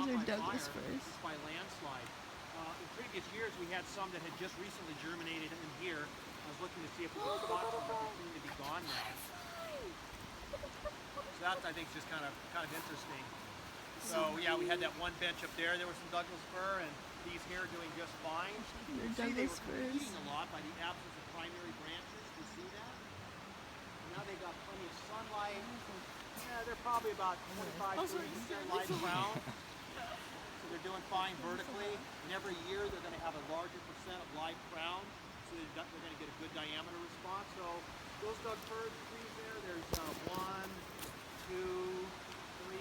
not These are by Douglas fire, firs. just by landslide. In previous years, we had some that had just recently germinated in here. I was looking to see if we could spot some, but they seem to be gone now. So that, I think, is just kind of interesting. So yeah, we had that one bench up there. There was some Douglas fir, and these here are doing just fine. They're See, they Douglas were firs. competing a lot by the absence of primary branches. Do you see that? Now they've got plenty of sunlight. Yeah, they're probably about 25–30% live crown. So they're doing fine vertically. And every year they're going to have a larger percent of live crown. So they're going to get a good diameter response. So those Doug fir trees there's 1, 2, 3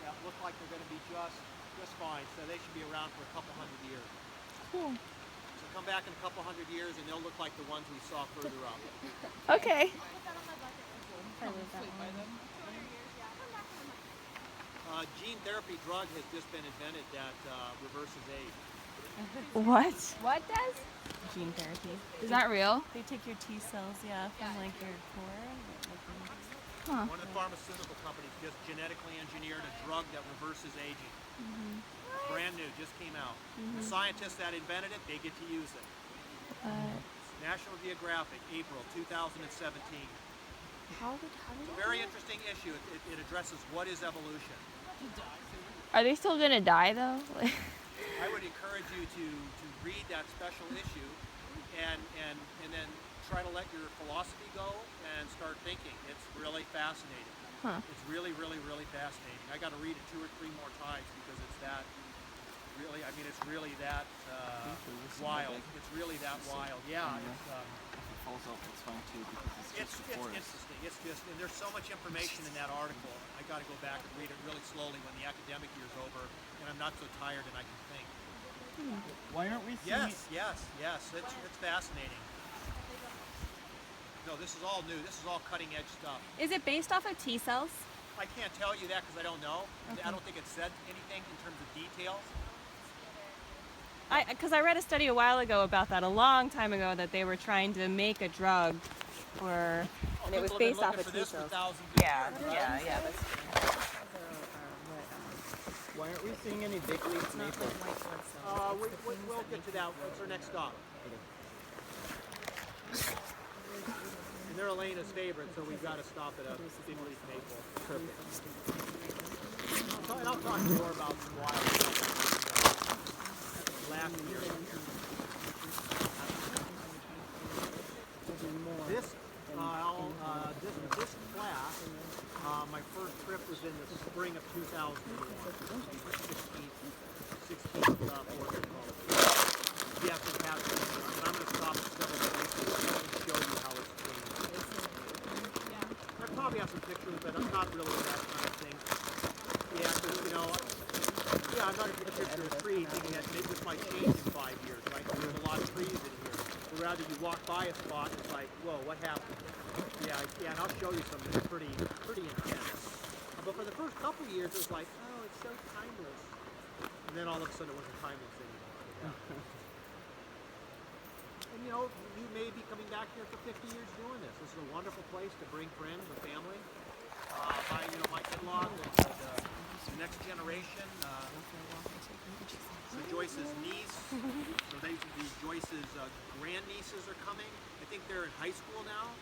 that look like they're going to be just fine. So they should be around for a couple hundred years. Cool. So come back in a couple hundred years and they'll look like the ones we saw further up. Okay. Gene therapy drug has just been invented that reverses age. What? What does? Gene therapy. Is that real? They take your T cells, from like your core. Huh. One of the pharmaceutical companies just genetically engineered a drug that reverses aging. Brand new, just came out. The scientists that invented it, they get to use it. National Geographic, April 2017. How did It's a very interesting issue. It addresses what is evolution. Are they still gonna die though? I would encourage you to read that special issue and then try to let your philosophy go and start thinking. It's really fascinating. Huh. It's really, really, really fascinating. I got to read it 2 or 3 more times because it's that really, I mean, it's really that wild. It's really that wild. Yeah. Falls out, it's fine too because it's interesting. It's just, and there's so much information in that article. I got to go back and read it really slowly when the academic year's over, and I'm not so tired and I can think. Why aren't we seeing Yes. It's fascinating. No, this is all new. This is all cutting edge stuff. Is it based off of T cells? I can't tell you that because I don't know. Okay. I don't think it said anything in terms of details. Because I read a study a while ago about that, a long time ago, that they were trying to make a drug and it was based off of T cells. Yeah. That's Why aren't we seeing any big leaf maple? We'll get to that. What's our next stop? And they're Elena's favorite, so we've got to stop at a big leaf maple. Perfect. And I'll talk more about some wild stuff last year. This class, my first trip was in the spring of 2001. 16th Furrest College. Yes, it has been. And I'm going to stop at several places and show you how it's changed. I probably have some pictures, but I'm not really that kind of thing. Yeah, because, I'm not going to take a picture of a tree thinking that maybe this might change in 5 years, right? There's a lot of trees in here. But rather you walk by a spot, it's like, whoa, what happened? Yeah, and I'll show you some that's pretty intense. But for the first couple of years, it was like, oh, it's so timeless. And then all of a sudden, it wasn't timeless anymore. And you may be coming back here for 50 years doing this. This is a wonderful place to bring friends and family. My in-laws, the next generation. So Joyce's niece, so Joyce's grandnieces are coming. I think they're in high school now.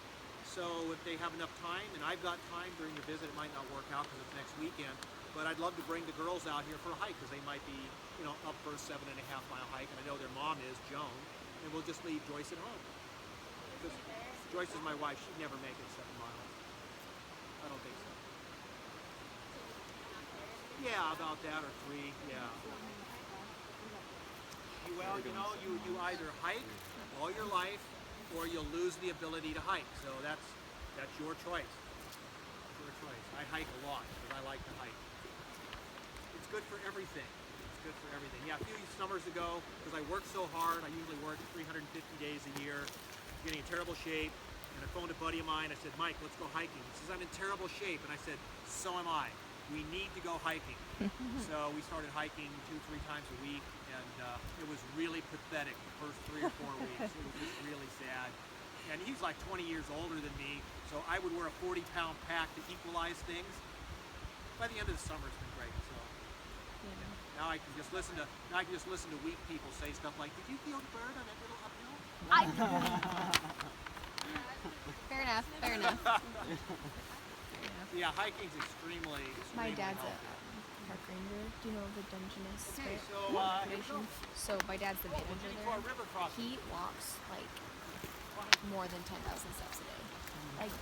So if they have enough time, and I've got time during the visit, it might not work out because it's next weekend, but I'd love to bring the girls out here for a hike because they might be, up for a 7.5-mile hike, and I know their mom is, Joan, and we'll just leave Joyce at home. Because Joyce is my wife, she'd never make it 7 miles. I don't think so. Yeah, about that, or 3, yeah. Well, you either hike all your life, or you'll lose the ability to hike. So that's your choice. Your choice. I hike a lot because I like to hike. It's good for everything. It's good for everything. Yeah, a few summers ago, because I work so hard, I usually work 350 days a year, getting in terrible shape, and I phoned a buddy of mine. I said, Mike, let's go hiking. He says, I'm in terrible shape. And I said, so am I. We need to go hiking. So we started hiking 2-3 times a week, and it was really pathetic the first 3 or 4 weeks. It was just really sad. And he's like 20 years older than me, so I would wear a 40-pound pack to equalize things. By the end of the summer, it's been great. So. Yeah. Now I can just listen to weak people say stuff like, "Did you feel the bird on that little uphill?" Fair enough. Fair enough. Yeah, hiking's extremely. My dad's a helpful. park ranger. Do you know the Dungeness Okay, Spirit so here we go. So my dad's the We're manager getting to our there. river crossing. He walks like more than 10,000 steps a day. Like